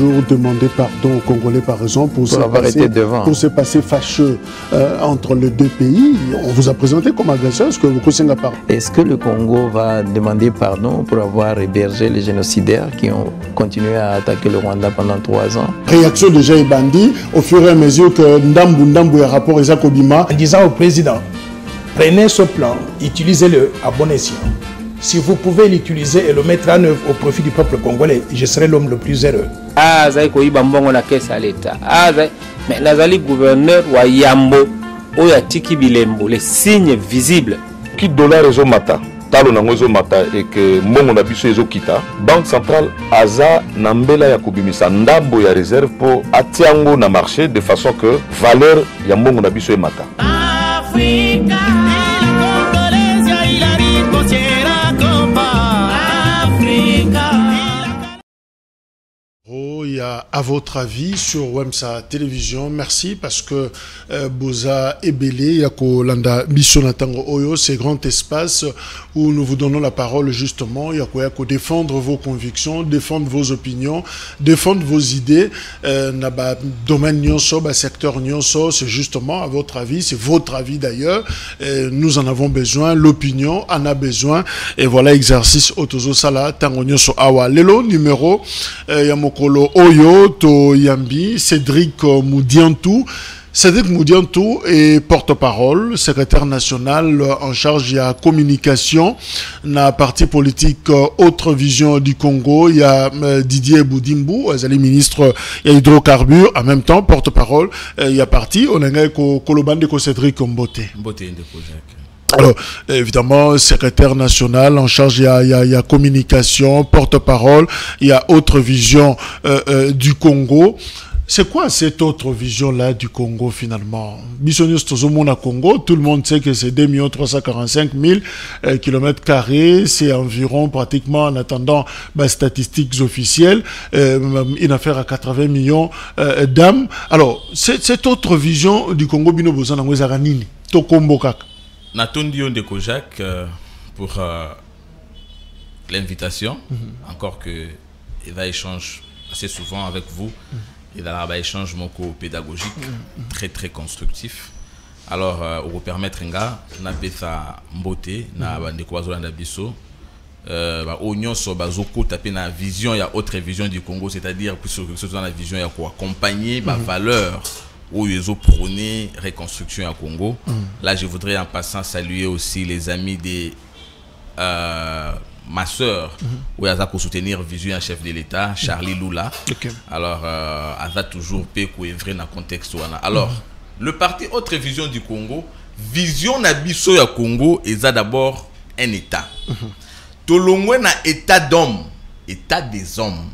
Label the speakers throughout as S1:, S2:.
S1: toujours demander pardon aux Congolais, par exemple, pour se passer fâcheux entre les deux pays. On vous a présenté comme agresseur. Est-ce que vous connaissez pardon?
S2: Est-ce que le Congo va demander pardon pour avoir hébergé les génocidaires qui ont continué à attaquer le Rwanda pendant 3 ans?
S1: Réaction de Jaï Bandi au fur et à mesure que Ndambu rapport Isaac Obima.
S3: En disant au président, prenez ce plan, utilisez-le à bon escient. Si vous pouvez l'utiliser et le mettre en œuvre au profit du peuple congolais, je serai l'homme le plus heureux.
S4: Ah, ça y est, la caisse à l'État. Ah, mais Nazali gouverneur wa Yambo, Oyatiki Bilembo, les signes visibles.
S5: Qui dollar les mata, talo na ngozo mata et que mongo na biso ezo kita. Banque centrale aza nambela ya kubimisa ndambo ya réserve pour atiango na marché de façon que valeur ya mongo na biso e mata. Africa.
S1: À votre avis sur Wemsa Télévision, merci parce que Boza Ebele, Yako Landa Bissonatango Oyo, ces grands espaces où nous vous donnons la parole justement, Yako défendre vos convictions, défendre vos opinions, défendre vos idées, Naba domaine nyonso, secteur nyonso, c'est justement à votre avis, c'est votre avis d'ailleurs, nous en avons besoin, l'opinion en a besoin, et voilà exercice Otozo Sala, Tango nyonso Awa. Lelo numéro, Yamokolo Oyo, To Yambi, Cédric Moudiantou. Cédric Moudiantou est porte-parole, secrétaire national en charge de la communication na parti politique Autre Vision du Congo. Il y a Didier Boudimbu, il est ministre hydrocarbures, en même temps porte-parole. Il y a parti, on a Kolobande ko Cédric Mbote. Alors, évidemment, secrétaire national en charge, il y a communication, porte-parole, il y a Autre Vision du Congo. C'est quoi cette autre vision-là du Congo finalement? Bissonius Tozomona Congo, tout le monde sait que c'est 2 345 000 km², c'est environ pratiquement, en attendant statistiques officielles, une affaire à 80 millions d'âmes. Alors, cette autre vision du Congo, Bino Bozana Nini, Tokombo Kaka.
S6: Natondi de Kojak pour l'invitation. Encore que il va échanger assez souvent avec vous. Il va y avoir un échange pédagogique très très constructif. Alors, on va permettre nga na pesa mbote na bande ko bazolanda biso oignon so bazoko taper na vision, il y a Autre Vision du Congo, c'est-à-dire que ce dans la vision il y a quoi accompagner ma valeur où ils ont prôné reconstruction à Congo. Là, je voudrais en passant saluer aussi les amis des ma soeur, où elle a soutenir vision un chef de l'État, Charlie Lula. Alors, elle a toujours péco et vrai dans le contexte. Alors, le parti Autre Vision du Congo, vision nabiso ya Congo, est d'abord un État. Tolongwe na État d'homme, État des hommes.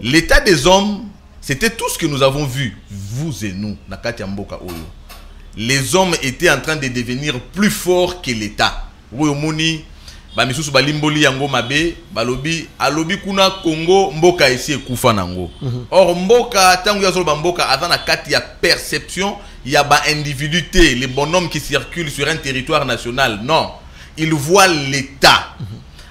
S6: L'État des hommes, c'était tout ce que nous avons vu, vous et nous, na kati ya mboka oyo. Les hommes étaient en train de devenir plus forts que l'État. Oyo moni ba misusu balimboli yango mabe balobi alobi kuna Congo mboka esi ekufa nango. Or mboka tangu ya zolo mboka azana kati ya perception ya ba individuité, les bonhommes qui circulent sur un territoire national. Non, ils voient l'État.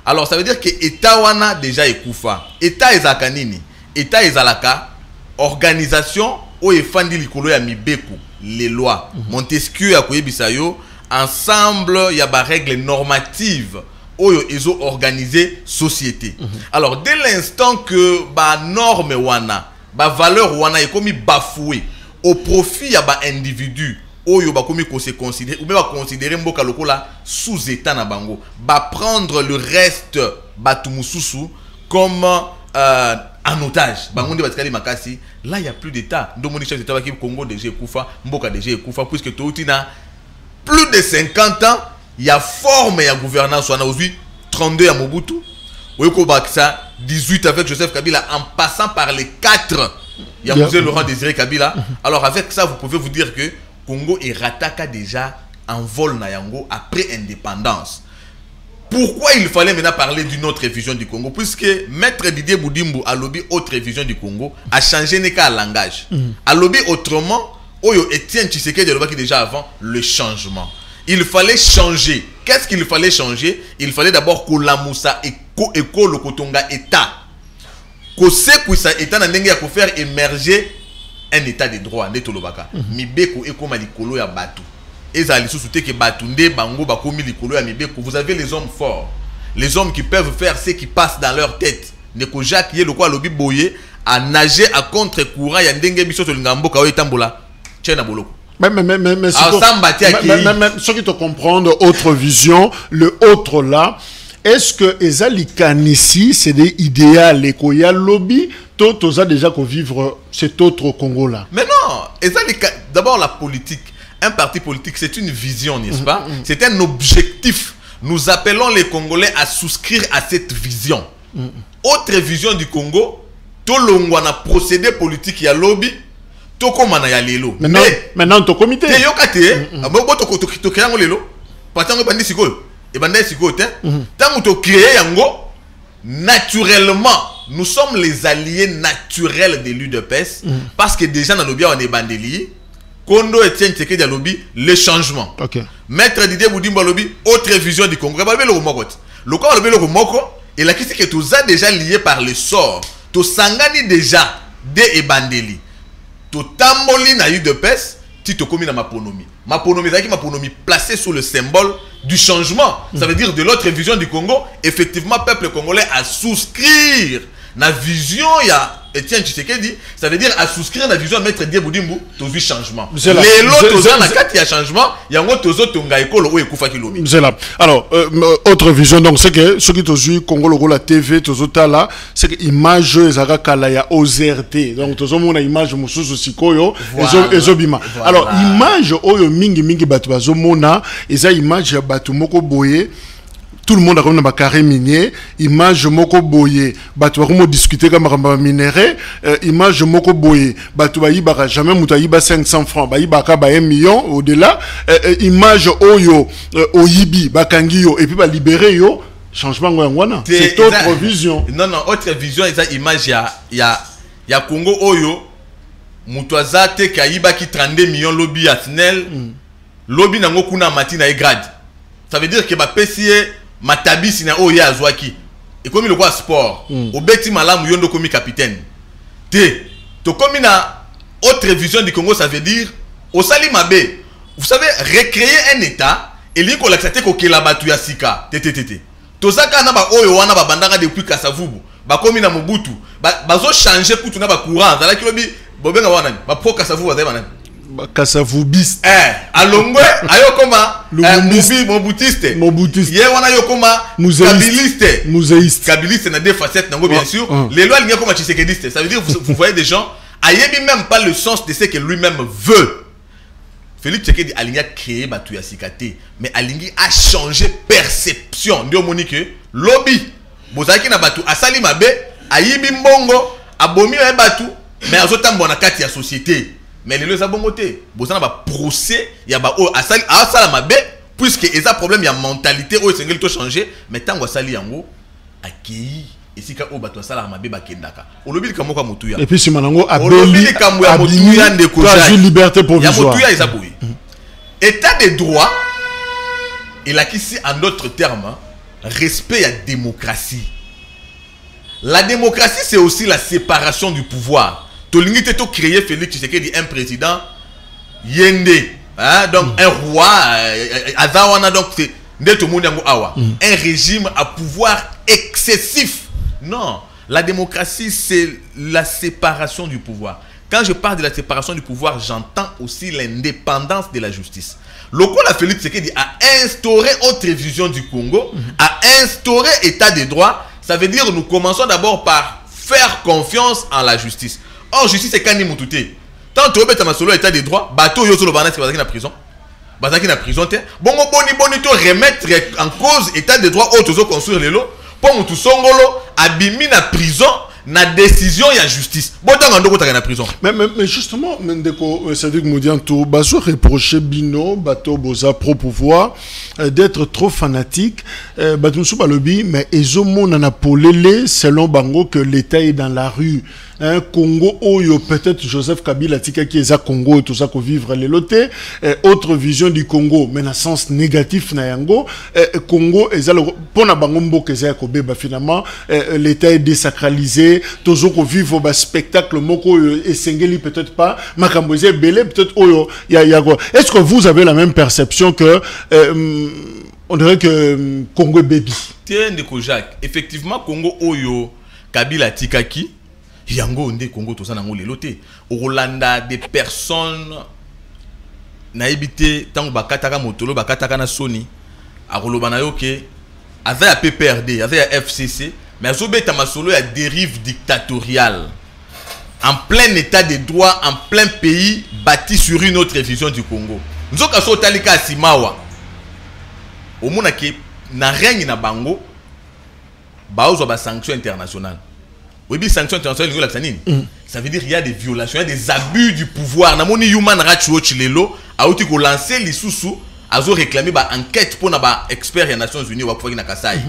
S6: Alors ça veut dire que État wana déjà ekufa. État ezaka nini? État ezalaka organisation o efandi likolo ya mibeko, les lois. Montesquieu a koyebisa yo ensemble ya ba règles normatives oyo ezo organiser société. Alors dès l'instant que ba norme wana, ba valeur wana ekomi bafoué au profit ya ba individu oyo ba komi ko se considérer ou même ba considérer mboka lokola sous état na bango, ba prendre le reste batumususu comme en otage. Bangonde batikali makasi, là il y a plus d'état. Ndomoni chef d'état qui Congo déjà kufa, mboka déjà kufa puisque toutina plus de 50 ans. Il y a forme et gouvernance. On a aujourd'hui 32 à Mobutu. Oyoko Baksa, 18 avec Joseph Kabila, en passant par les 4. Il y a Mosé Laurent Désiré Kabila. Alors avec ça, vous pouvez vous dire que Congo est rataka déjà en vol Nayango après indépendance. Pourquoi il fallait maintenant parler d'une autre vision du Congo? Puisque Maître Didier Boudimbu a lobby Autre Vision du Congo, a changé n'est qu'un langage. A lobby autrement, Oyo Etienne Tshisekedi qui déjà avant le changement. Il fallait changer. Qu'est-ce qu'il fallait changer? Il fallait d'abord que la Moussa et le Kotonga État. kosekwisa état na ndenge ya faire émerger un état de droit nde tolobaka mibeko ekoma likolo ya bato ezali lisusu te ke bato nde bango bakomi likolo ya mibeko. Vous avez les hommes forts, les hommes qui peuvent faire ce qui passe dans leur tête. Neko Jacques ye lokwa lobi boye à nager à contre-courant ya ndenge biso tolinga mboka oyo etambola tchena boloko.
S1: Mais ceux qui te comprennent, autre vision, le autre là, est-ce que Ezalikan ici, c'est des idéaux, et qu'il y a lobby, tous a déjà qu'on vivre cet autre Congo là?
S6: Mais non, Ezalikan, d'abord la politique, un parti politique, c'est une vision, n'est-ce pas? C'est un objectif. Nous appelons les Congolais à souscrire à cette vision. Autre vision du Congo, tout le monde a procédé politique, il y a lobby.
S1: Maintenant, ton comité.
S6: Naturellement, nous sommes les alliés naturels de l'UDPS parce que déjà dans le bien on est bandeli. Kondo Etienne Tshisekedi lobby les changements. Maître Didier Boudimba lobby autre vision du Congo. Le corps lobby le moko et la question que tous a déjà lié par le sort. To sangani déjà de bandeli. To tamboli na UDPS, ti to komi na maponomi. Maponomi, c'est maponomi placé sous le symbole du changement. Ça veut dire de l'autre vision du Congo, effectivement, peuple congolais à souscrire na vision ya Etienne Tshisekedi, ça veut dire à souscrire la vision de Maître Didier Boudimba, tu vis changement. Les lots, tu as un changement, il y a un autre tunga école où il y a lobi.
S1: Alors, autre vision, donc c'est que ceux qui te jouent Congo logo la TV, tu as là, c'est que image ezaka kala ya OZRT. Donc tu as une image mususu sikoyo ezobima. Alors image oyo mingi batu bazomona, eza image ya batu moko boye. Tout le monde a comme un carré minier, image moko boye, batu va discuter comme un minéré, image moko boye, batu va yibara jamais mutayiba 500 francs, ba yibaka ba 1 million au-delà, image oyo oyibi bakangiyo et puis ba libérer yo changement ngwana. C'est autre vision.
S6: Non, autre vision c'est image ya Congo oyo mutwaza te kayiba ki 32 millions lobby à SNEL, lobby nango kuna matina e grade. Ça veut dire que ba PCA matabisi na oya azwaki et comme le quoi sport au beti malamu yondo komi capitaine te to komi na autre vision du Congo, ça veut dire au sali mabe, vous savez, recréer un état et liko l'accepter ko kela batu ya sika ttt to saka na ba oyo wana ba bandanga depuis Kasavubu ba komi na Mobutu bazo changer kutu na ba courant zala kilobi bobenga wana ba pro Kasavubu za bana
S1: Kasavubiste.
S6: Alongwe ayokoma Mobutiste. Ye wana yokoma Kabiliste. Kabiliste na deux facettes nango bien sûr. Les lois lignent comme Tshisekediste. Ça veut dire vous voyez des gens ayebi même pas le sens de ce que lui-même veut. Félix Tshisekedi alingi a créé batu ya sikate, mais alingi a changé perception. Ndio monique lobby. Bozaki na batu asali mabe, ayibi mbongo, abomi ya batu, mais azotambo na kati ya société. Mais les gens ont été procès, il y a un mabe puisque il y a un problème, il y a une mentalité où il faut changer. Mais tant que ça y est, accueilli et si on a ça mabe bakendaka. On oublie comment on a
S1: et puis si manango a
S6: liberté provisoire. État de droit, il a ici en d'autres termes respect à la démocratie. La démocratie, c'est aussi la séparation du pouvoir. Tolingi te to créer Félix Tshisekedi un président yende, hein, donc un roi azawana, donc c'est un régime à pouvoir excessif. Non, la démocratie c'est la séparation du pouvoir. Quand je parle de la séparation du pouvoir, j'entends aussi l'indépendance de la justice. Le coup la Félix Tshisekedi a instauré autre vision du Congo, a instauré état de droit. Ça veut dire nous commençons d'abord par faire confiance en la justice. Or, justice est quand même tout. Tant que tu as solo état de droit, bateau yo solo banana qui va dans prison. Bazaki na prison te. Bon boni to remettre en cause état de droit autres construire les lots pour tout songolo abimi na prison na décision ya justice. Bon tant ndoko ta na prison.
S1: Mais justement, Mendeko Sadik Modianto baso reprocher Bino bateau boza pro pouvoir d'être trop fanatique. Batumsu balobi mais ezomo na polele selon bango que l'état est dans la rue. Congo oyo peut-être Joseph Kabila tika qui est à Congo tout ça qu'on vivre les lotés autre vision du Congo mais dans sens négatif na yango Congo ezalo pona bango mboka ezaya ko beba finalement l'état est désacralisé toujours qu'on vivre ba spectacle moko et sengeli peut-être pas makambo ezé belé peut-être oyo ya est-ce que vous avez la même perception que on dirait que Congo est baby
S6: tiens ndeko Jacques effectivement Congo oyo Kabila tikaki yango nde Congo to sana ngolelo te Rolanda des personnes na ebité tango bakataka motolo bakataka na Sony a koloba na yo ke aza ya PPRD aza ya FCC mais azobeta masolo ya dérive dictatoriale en plein état de droit en plein pays bâti sur une autre vision du Congo nzoka so talika simawa omona ke na règne na bango baozo ba sanctions internationales. Oui, sanctions internationales, ça veut dire qu'il y a des violations, il y a des abus du pouvoir. Namoni Human Rights Watch lelo a outi ko lancer les sous azo réclamer ba enquête pour na ba expert des Nations Unies wa kwa na Kasai.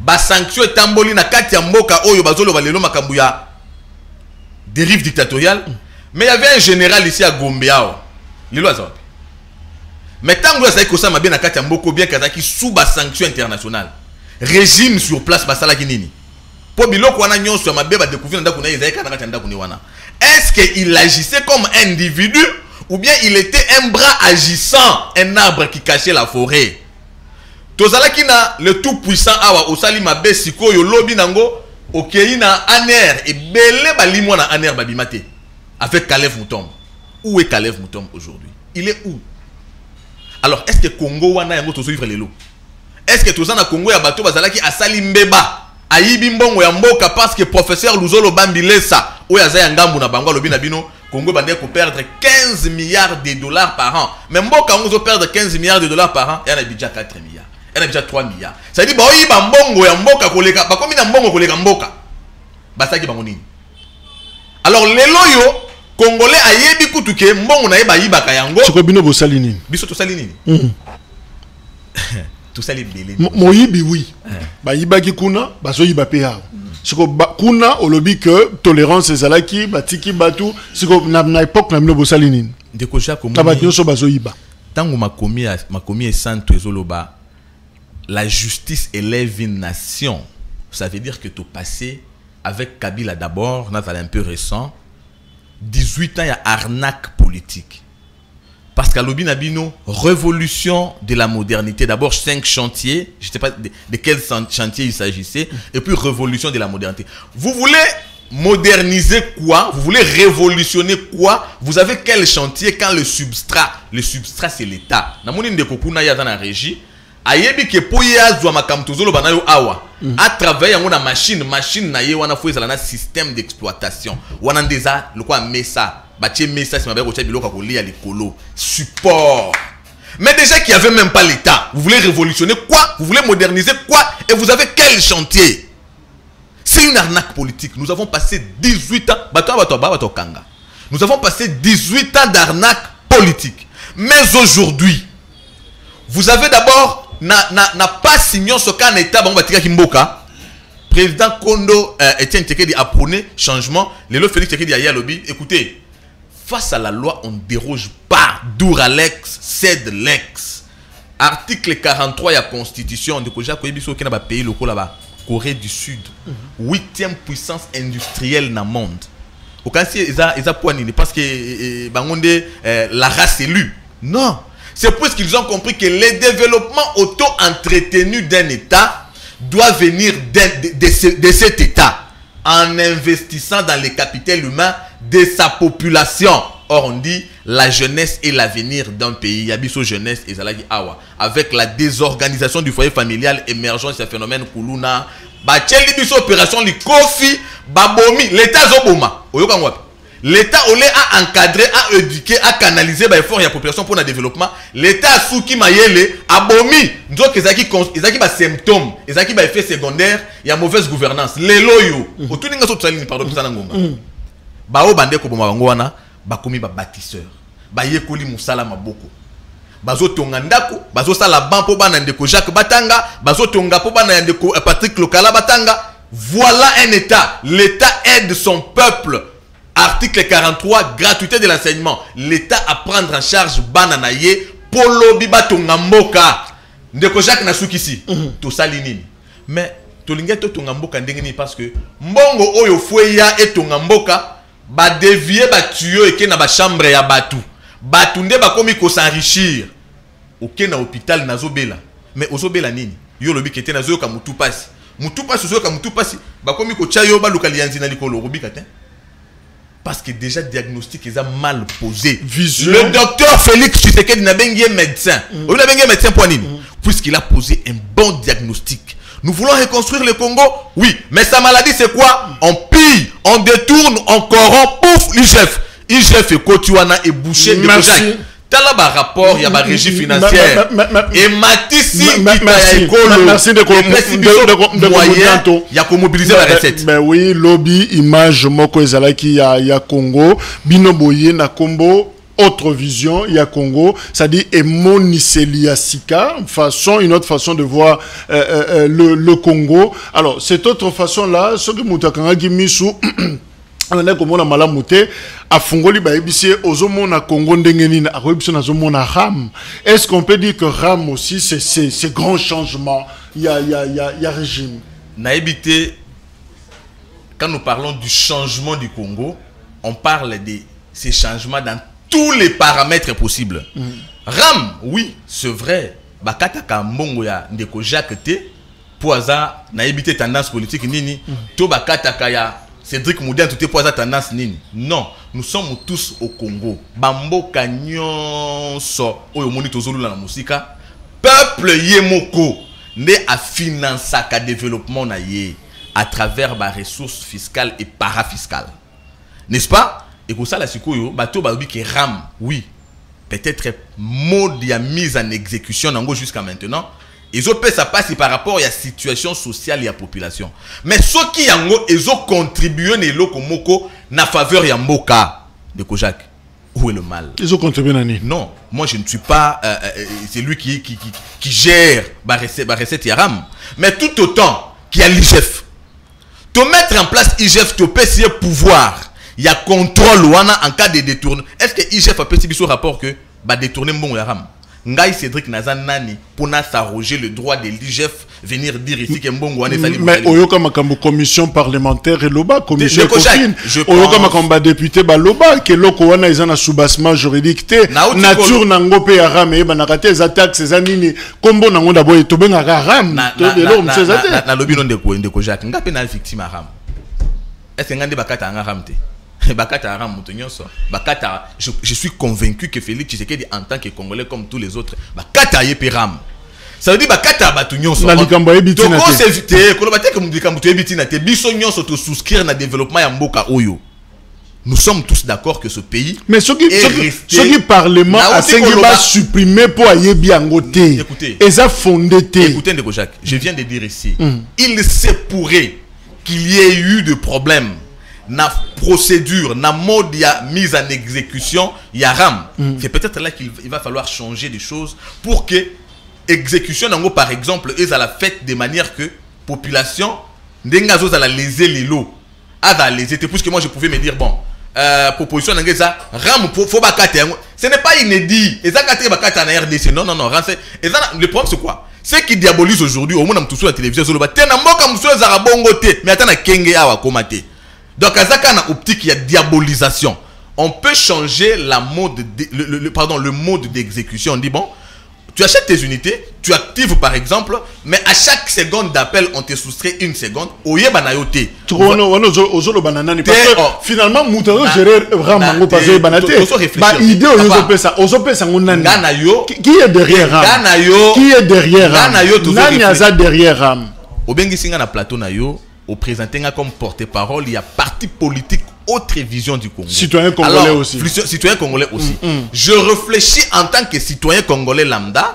S6: Ba sanctions tamboli na kati ya mboka oyo bazolo ba lelo makambu ya dérive dictatoriale. Mais il y avait un général ici à Gombe ao. Lelo azo. Mais tant que ça ko ça mabé na kati ya mboko bien kazaki sous ba sanctions internationales. Régime sur place basala kinini. Po biloko wana nyonso ya mabeba découvrir ndako na ezaka na kati ndako ni wana. Est-ce qu'il agissait comme un individu ou bien il était un bras agissant, un arbre qui cachait la forêt? Tozala kina le tout puissant awa osali mabe sikoyo lobi nango okeina aner et belé balimo na aner babimate avec Kalev Moutombe. Où est Kalev Moutombe aujourd'hui? Il est où? Alors est-ce que Congo wana yango tozo vivre lelo? Est-ce que toza na Congo ya bato bazalaki asali mbeba ayibi mbongo ya mboka parce que professeur Luzolo Bambilesa oya za ngambu na bango lobi na bino Congo bande ko perdre 15 milliards de dollars par an. Mais mboka on zo perdre 15 milliards de dollars par an, et on a déjà 4 milliards. Et on a déjà 3 milliards. Ça dit ba oyiba mbongo ya mboka koleka ba komi na mbongo koleka mboka. Basaki bango nini? Alors lelo yo Congolais ayebi kutuke mbongo na yeba yiba ka yango.
S1: Siko bino bo sali nini?
S6: Biso to sali nini? Tout ça les belés.
S1: Moyibi oui. Ba yibaki kuna, baso yiba pe ha. Siko kuna olobi que tolérance ezalaki batiki batu siko na époque na bino bo sali nini?
S6: Ndeko Jacques
S1: na ba nyoso baso yiba.
S6: Tango makomi et santo ezoloba la justice élève une nation. Ça veut dire que tu passé avec Kabila d'abord, on a un peu récent 18 ans il y a arnaque politique. Parce qu'à l'Obinabino, révolution de la modernité. D'abord, 5 chantiers. Je ne sais pas de quels chantiers il s'agissait. Et puis, révolution de la modernité. Vous voulez moderniser quoi? Vous voulez révolutionner quoi? Vous avez quel chantier quand le substrat? Le substrat, c'est l'État. Dans la régie, ayebi ke poya zwa makamtozolo banayo awa. A travailler en machine na ye wana foué na système d'exploitation. Wana ndeza le quoi messa. Batie messa c'est mabe ko tia biloko ko lia likolo. Support. Mais déjà qu'il n'y avait même pas l'État. Vous voulez révolutionner quoi? Vous voulez moderniser quoi? Et vous avez quel chantier? C'est une arnaque politique. Nous avons passé 18 ans. Nous avons passé 18 ans d'arnaque politique. Mais aujourd'hui, vous avez d'abord n'a pas signé ce qu'un État Kimboka. Président Kondo Etienne Tshisekedi a prôné changement. Lelo Félix Tshisekedi a dit à lobby, écoutez, face à la loi, on ne déroge pas. Doura l'ex, cède l'ex. Article 43 de la Constitution de Koja Koyebiso qui n'a pas pays locaux là-bas. Corée du Sud, 8e puissance industrielle dans le monde. Au cas où ils ont poigné parce que la race élue. Non. C'est parce qu'ils ont compris que le développement auto-entretenu d'un État doit venir de cet État en investissant dans le capital humain de sa population. Or, on dit la jeunesse est l'avenir d'un pays. Yabiso jeunesse et Zalagi Awa. Avec la désorganisation du foyer familial, émergence de phénomène Kuluna, Bacheli biso opération li kofi, babomi, l'État zoboma. L'État a encadré, a éduqué, a canalisé les efforts de la population pour le développement. L'État a souki mayele, abomi. Nous avons des symptômes, des effets secondaires, il y a mauvaise gouvernance. Les loyaux. Autour de nous, pardon, Bao bande ko boma wana, bakomi ba bâtisseur. Ba yekoli musala maboko. Bazo tonga ndako, bazo sala ban po bana ndeko Jacques Batanga, bazo tonga po bana ndeko Patrick Lokala Batanga. Voilà un État. L'État aide son peuple. Article 43, gratuité de l'enseignement. L'État à prendre en charge bananaye polo biba tongamboka. Ndeko Jacques Nasuki ici. Tout ça l'inini. Mais tolinga to tongamboka ndengeni parce que mbongo oyo fweya et tongamboka ba dévier ba tuyo et na ba chambre ya batu. Batu nde ba komi ko s'enrichir. Oké na hôpital nazobela. Mais ozobela nini? Yo lobi kete nazo ka mutu pasi. Mutu pasi zo ka mutu pasi. Ba komi ko chayo ba lokalianzi na likolo robika te. Parce que déjà diagnostic est mal posé. Vision. Le docteur Félix Tshisekedi n'a pas été médecin. Il n'a pas été médecin pour nini. Puisqu'il a posé un bon diagnostic. Nous voulons reconstruire le Congo. Oui, mais sa maladie c'est quoi? On pille, on détourne, on corrompt. Pouf, l'IGF. IGF et Kotuana et bouché.
S1: Merci.
S6: T'as là un rapport, il y a une régie financière. Et Matissi,
S1: merci de
S6: moyen, il y a qu'à mobiliser la recette.
S1: Ben oui, lobby, image, moko ezalaki ya Congo, binoboye na Combo, autre vision, il y a Congo, ça dit Emoniseli Sika, une autre façon de voir le Congo. Alors, cette autre façon-là, ce que Moutakanga Gimisu, on a comme on a malamouté à Fongoli baibisi ozomona Congo ndengenina a rebiso nazomona Ram. Est-ce qu'on peut dire que Ram aussi c'est grand changement, il y a régime
S6: naibité. Quand nous parlons du changement du Congo, on parle de ces changements dans tous les paramètres possibles. Ram, oui, c'est vrai. Bakata kambongo ya ndeko Jacques te poisa naibité tendance politique nini to bakata kaya Cédric Moudin, tout est pour ça tendance nini. Non, nous sommes tous au Congo. Bambo kanyon so oyo moni tozolu na musika. Peuple yemoko ne a financé ka développement na ye à travers ba ressources fiscales et parafiscales. N'est-ce pas? Et pour ça la sikoyo bato ba bi ke Ram, oui. Peut-être mode ya mise en exécution nango jusqu'à maintenant. Ils ont ça passe par rapport à la situation sociale et à la population. Mais ceux qui ont contribué na faveur ya mboka de Kojak. Où est le mal?
S1: Ils ont contribué nani?
S6: Non, moi je ne suis pas c'est lui qui gère la recette Yaram. Mais tout autant qu'il y a l'IGF. Te mettre en place IGF, tu peux essayer pouvoir. Il y a contrôle en cas de détournement. Est-ce que IGF a pu ce rapport que va détourner mon Yaram? Ngai Cédric Nazanani pour s'arroger le droit de l'IGF venir dire ici que Mbongo ane sali.
S1: Mais oyoka makambo commission parlementaire et loba commission copine. Oyoka makambo député ba loba que loko wana izana soubassement juridique te nature nango pe ya Ram e banakate za taxes za nini kombo nango d'abord etobenga Ram to de l'homme c'est ça.
S6: Na lobby non de ko Jacques ngape na victime Ram. Est-ce ngande bakata nga Ram te? Bakata Ram Moutonyoso. Bakata, je suis convaincu que Félix Tshisekedi en tant que Congolais comme tous les autres, Bakata yepe Ram. Ça veut dire Bakata Batunyoso.
S1: Na likambo ebiti na te.
S6: Toko s'éviter, kolobate comme likambo ebiti na te, biso nyonso to souscrire na développement ya mboka oyo. Nous sommes tous d'accord que ce pays.
S1: Mais ce qui parlement a supprimé pour aller bien côté.
S6: Écoutez.
S1: Et ça fondé.
S6: Écoutez Ndeko Jacques, je viens de dire ici, il se pourrait qu'il y ait eu des problèmes. Na procédure, na mode ya mise en exécution, ya Ram. C'est peut-être là qu'il va falloir changer des choses pour que exécution nango par exemple est à la fête de manière que population n'engazo à la léser les lots, à la léser. Puisque moi je pouvais me dire bon, proposition nango ça Ram faut bakate. Ce n'est pas inédit. Et ça bakate bakate na RDC. Non. Et ça le problème c'est quoi? Ceux qui diabolisent aujourd'hui au monde am tout sur la télévision sur le bas. Tena mboka msolo za rabongo te, mais attends na kenge awa komate. Donc, à Zakana optique, il y a diabolisation. On peut changer la mode le mode d'exécution. On dit, bon, tu achètes tes unités, tu actives par exemple, mais à chaque seconde d'appel, on te soustrait une seconde. Oye banayote.
S1: Finalement, Moutaro gérer Ramango parce que banate. Bah, idée qui est derrière Ram? Qui est derrière Ram? Nanya derrière Ram?
S6: Obengi singa na plateau na yo. Au présenté comme porte-parole, il y a parti politique, autre vision du Congo.
S1: Citoyen congolais. Alors, aussi.
S6: Citoyen congolais aussi. Je réfléchis en tant que citoyen congolais lambda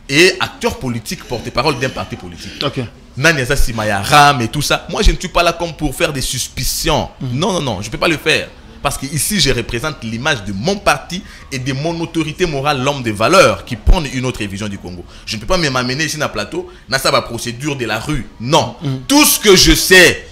S6: et acteur politique, porte-parole d'un parti politique.
S1: Ok.
S6: Nanyasa Simaya Ram et tout ça. Moi, je ne suis pas là comme pour faire des suspicions. Non, je ne peux pas le faire. Parce que ici, je représente l'image de mon parti et de mon autorité morale, l'homme de valeur, qui prône une autre vision du Congo. Je ne peux pas m'amener ici dans le plateau, dans sa procédure de la rue. Non. Tout ce que je sais,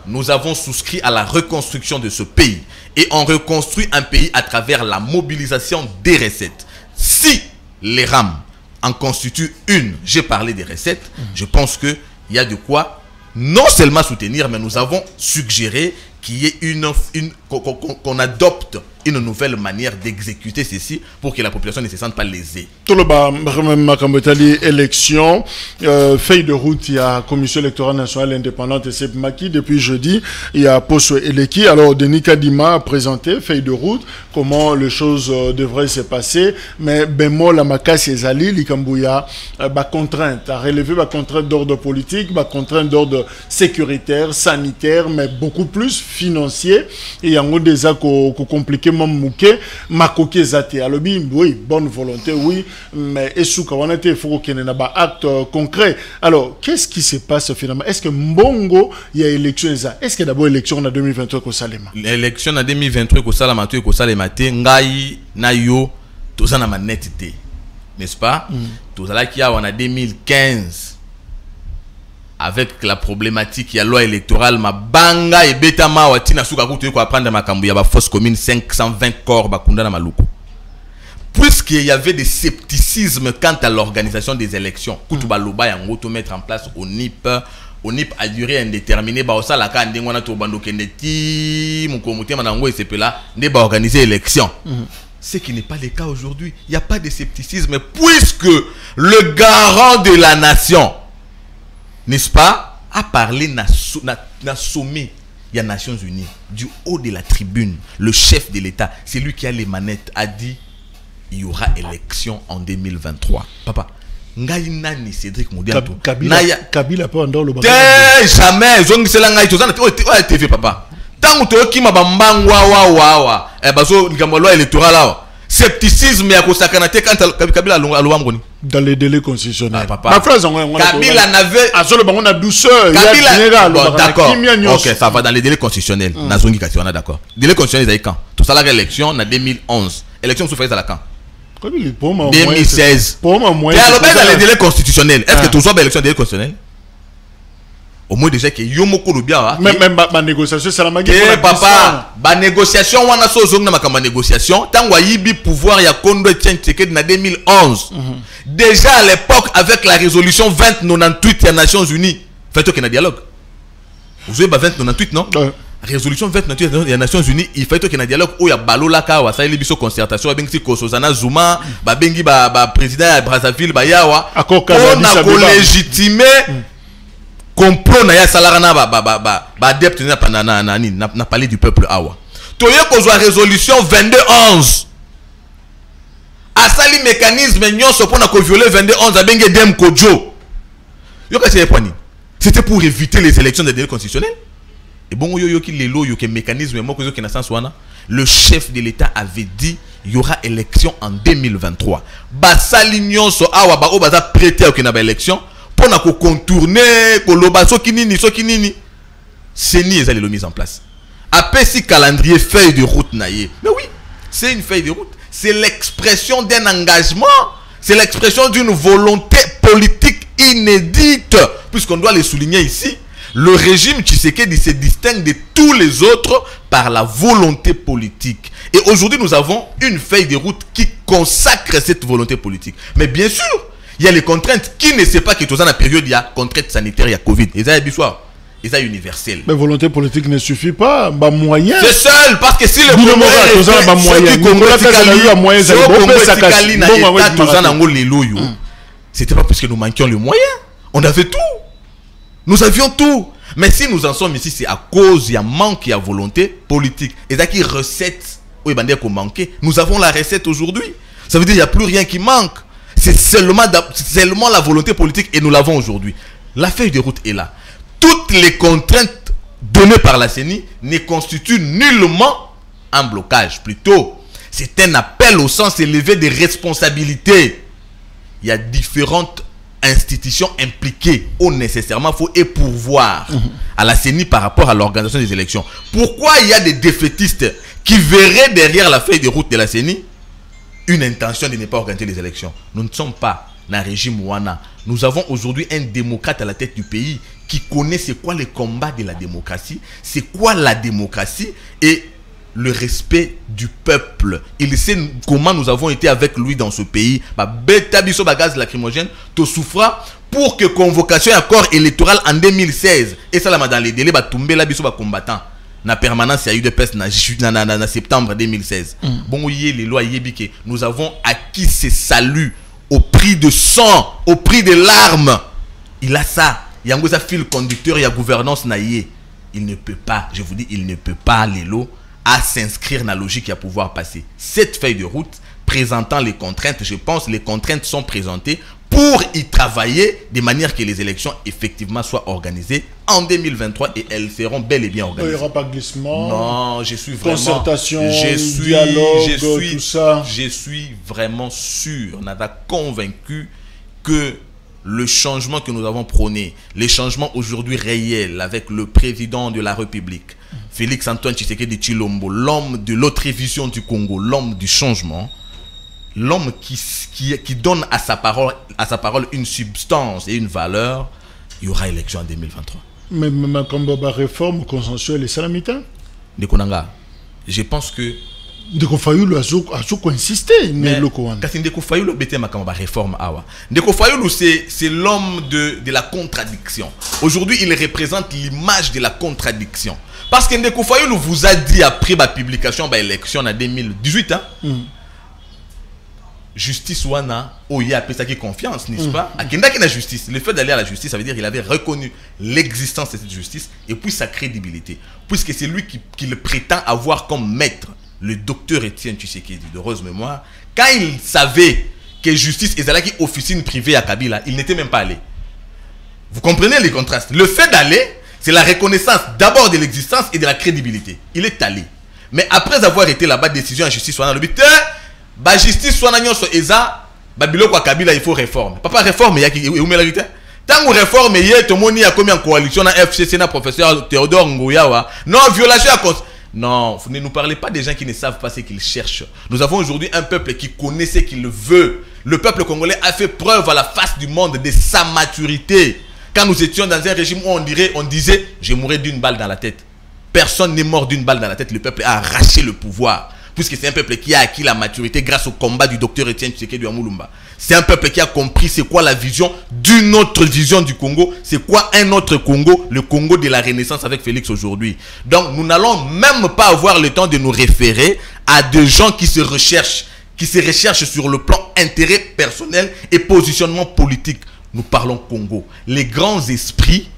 S6: nous avons souscrit à la reconstruction de ce pays. Et on reconstruit un pays à travers la mobilisation des recettes. Si les RAM en constituent une, j'ai parlé des recettes, je pense qu'il y a de quoi non seulement soutenir, mais nous avons suggéré qu'il y ait qu'on adopte une nouvelle manière d'exécuter ceci pour que la population ne se sente pas lésée.
S1: Tout le bas, élection, feuille de route, il y a Commission électorale nationale indépendante et c'est Maki depuis jeudi, il y a Poso Eleki. Alors, Denis Kadima a présenté feuille de route, comment les choses devraient se passer, mais bémol la Makasi Ezali, l'Ikambouya, contrainte, a relevé la contrainte d'ordre politique, la contrainte d'ordre sécuritaire, sanitaire, mais beaucoup plus financier. Et il y a un des accords compliqués. Mouké, Makoké Zate, alobi, oui, bonne volonté, oui, mais il faut qu'il y ait un acte concret. Alors, qu'est-ce qui se passe finalement? Est-ce que Mbongo, il y a élection? Est-ce qu'il y a d'abord élection en 2023 au Salema?
S6: L'élection en 2023 au Salama, au Salema, Ngai, Nayo, tout ça n'a pas netité. N'est-ce pas? Tout ça là qui a en 2015. Avec la problématique, il y a loi électorale, ma banga et beta ma watina souka kutu ko apprendre ma kambu, il y a ba fausse commune 520 corps bakunda na maluku. Puisqu'il y avait des scepticismes quant à l'organisation des élections, kutu baloba yango to mettre en place au NIP a duré indéterminé ba osala ka ndingo na to bando kendeti mukomuté manango et sepela ne ba organiser élection. Ce qui n'est pas le cas aujourd'hui. Il n'y a pas de scepticisme puisque le garant de la nation, n'est-ce pas, a parlé na sommet des Nations Unies, du haut de la tribune, le chef de l'État, c'est lui qui a les manettes, a dit il y aura élection en 2023. Papa, ngai nani Cédric Moudianto
S1: Kabila pas en le
S6: jamais zongisela ngai tozana o TV papa. Tant que tu ma bambangwa wa bazo ngamolo électoral là. Scepticisme ya kosakanate quand Kabila alomangoni
S1: dans les délais constitutionnels.
S6: Ma phrase Kabila n'avait
S1: azolo bango na douceur,
S6: Kabila d'accord. OK, ça va dans les délais constitutionnels. Nazongi kati on a d'accord. Délais constitutionnels ils quand tout ça la élection en 2011. Élection sous fait à la quand 2016. Pour moi dans les délais constitutionnels. Est-ce que tout soit élection délais constitutionnels? Au moins déjà que yomoko lubia
S1: même ma négociation ça la magi
S6: papa ba négociation wana so zong na makamba négociation tango yibi pouvoir ya Kondo Tshisekedi na 2011 déjà à l'époque avec la résolution 2098 des Nations Unies fait qu'il y a dialogue vous avez 2098 non résolution 2098 des Nations Unies il fait qu'il y a dialogue où il y a balola ka wa sali biso concertation bengi Kosozana Zuma ba bengi ba président Brazzaville ba yawa on a légitimer complot na ya salarana ba adepte na parler du peuple awa toye kozwa résolution 2211 asali mécanisme nyonso pona ko violer 2211 abenge dem kojo yo ka c'est point c'était pour éviter les élections des délais constitutionnels et bon yo ki lelo yo ke mécanisme moko zo ki na sens wana le chef de l'État avait dit il y aura élection en 2023 basali nyonso awa ba o baza prêter au kina ba élection pour na contourner koloba soki nini c'est ni les mise en place après si calendrier feuille de route naie mais oui c'est une feuille de route c'est l'expression d'un engagement c'est l'expression d'une volonté politique inédite puisqu'on doit le souligner ici le régime Tshisekedi se distingue de tous les autres par la volonté politique et aujourd'hui nous avons une feuille de route qui consacre cette volonté politique mais bien sûr il y a les contraintes qui ne sait pas que dans la période il y a contraintes sanitaires, il y a Covid. Et ça est universel. Mais
S1: volonté politique ne suffit pas, bah moyen.
S6: C'est seul parce que si le Congo c'était pas parce que nous manquions le moyen. On avait tout. Nous avions tout. Mais si nous en sommes ici, c'est à cause il y a manque, il y a volonté politique. Et ça qui recette, nous avons la recette aujourd'hui. Ça veut dire qu'il n'y a plus rien qui manque. C'est seulement la volonté politique et nous l'avons aujourd'hui. La feuille de route est là. Toutes les contraintes données par la CENI ne constituent nullement un blocage. Plutôt, c'est un appel au sens élevé des responsabilités. Il y a différentes institutions impliquées au nécessairement faut et pourvoir à la CENI par rapport à l'organisation des élections. Pourquoi il y a des défaitistes qui verraient derrière la feuille de route de la CENI une intention de ne pas organiser les élections? Nous ne sommes pas dans un régime Ouana. Nous avons aujourd'hui un démocrate à la tête du pays qui connaît c'est quoi le combat de la démocratie, c'est quoi la démocratie et le respect du peuple. Il sait comment nous avons été avec lui dans ce pays. Beta biso bagaz lacrymogène, to souffra pour que convocation et accord électoral en 2016. Et ça là dans les délais, tomber la biso combattant. Na permanence, il y a eu de peste na septembre 2016. Bon, les lois yébike. Nous avons acquis ce salut au prix de sang, au prix de larmes. Il a ça. Il y a un fil conducteur, il y a gouvernance naïe. Il ne peut pas, je vous dis, il ne peut pas, les lots, à s'inscrire dans la logique et à pouvoir passer. Cette feuille de route présentant les contraintes, je pense que les contraintes sont présentées pour y travailler de manière que les élections effectivement soient organisées en 2023 et elles seront bel et bien organisées.
S1: Il n'y aura pas de glissement.
S6: Non, je suis vraiment...
S1: Concertation, dialogue, tout ça.
S6: Je suis vraiment sûr, Nada convaincu que le changement que nous avons prôné, les changements aujourd'hui réels avec le président de la République, Félix Antoine Tshisekedi Tshilombo, l'homme de l'autre vision du Congo, l'homme du changement, l'homme qui donne à sa parole une substance et une valeur, il y aura élection en 2023.
S1: Mais comme la réforme consensuelle et salamita,
S6: je pense que
S1: Ndeko Fayulu a insisté.
S6: Mais Ndeko Fayulu a réforme awa. Ndeko Fayulu c'est l'homme de la contradiction. Aujourd'hui, il représente l'image de la contradiction. Parce que Ndeko Fayulu vous a dit après la publication de l'élection en 2018, justice wana oye a pesaki confiance, n'est-ce pas? Akenda qui na justice, le fait d'aller à la justice, ça veut dire qu'il avait reconnu l'existence de cette justice et puis sa crédibilité, puisque c'est lui qui le prétend avoir comme maître. Le docteur Étienne Tshisekedi de rose mémoire, quand il savait que justice est là qui officine privée à Kabila, il n'était même pas allé. Vous comprenez les contrastes? Le fait d'aller, c'est la reconnaissance d'abord de l'existence et de la crédibilité. Il est allé. Mais après avoir été là-bas, décision en justice, soit dans le but, la justice soit dans le Kabila, il faut réforme. Papa réforme, il y a tant que réforme, il y a tout le monde qui a commis en coalition dans FCC, dans professeur Théodore Ngoyawa. Non, violation à cause. Non, vous ne nous parlez pas des gens qui ne savent pas ce qu'ils cherchent. Nous avons aujourd'hui un peuple qui connaît ce qu'il veut. Le peuple congolais a fait preuve à la face du monde de sa maturité. Quand nous étions dans un régime où on disait, je mourrais d'une balle dans la tête. Personne n'est mort d'une balle dans la tête. Le peuple a arraché le pouvoir. Puisque c'est un peuple qui a acquis la maturité grâce au combat du docteur Étienne Tshisekedi Amulumba. C'est un peuple qui a compris c'est quoi la vision d'une autre vision du Congo. C'est quoi un autre Congo, le Congo de la Renaissance avec Félix aujourd'hui. Donc nous n'allons même pas avoir le temps de nous référer à des gens qui se recherchent sur le plan intérêt personnel et positionnement politique. Nous parlons Congo. Les grands esprits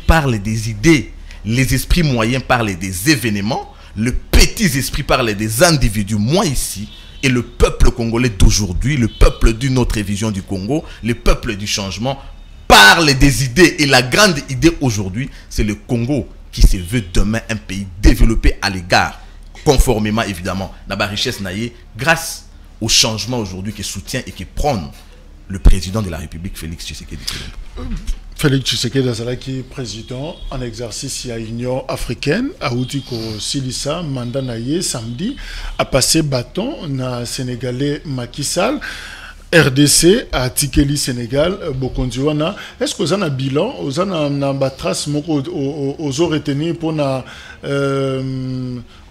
S6: parlent des idées. Les esprits moyens parlent des événements. Le petit esprit parle des individus, moi ici, et le peuple congolais d'aujourd'hui, le peuple d'une autre vision du Congo, le peuple du changement, parle des idées. Et la grande idée aujourd'hui, c'est le Congo qui se veut demain un pays développé à l'égard, conformément évidemment à la richesse naïe, grâce au changement aujourd'hui qui soutient et qui prône le président de la République, Félix Tshisekedi.
S1: Félix Tshisekedi Azalaki, président en exercice à l'Union africaine, à Outiko Silissa, mandat naïe samedi, a passé bâton na Sénégalais Macky Sall, RDC à Tikeli Sénégal, Bokondiwana. Est-ce que vous avez un bilan, vous avez un trace aux retenus pour na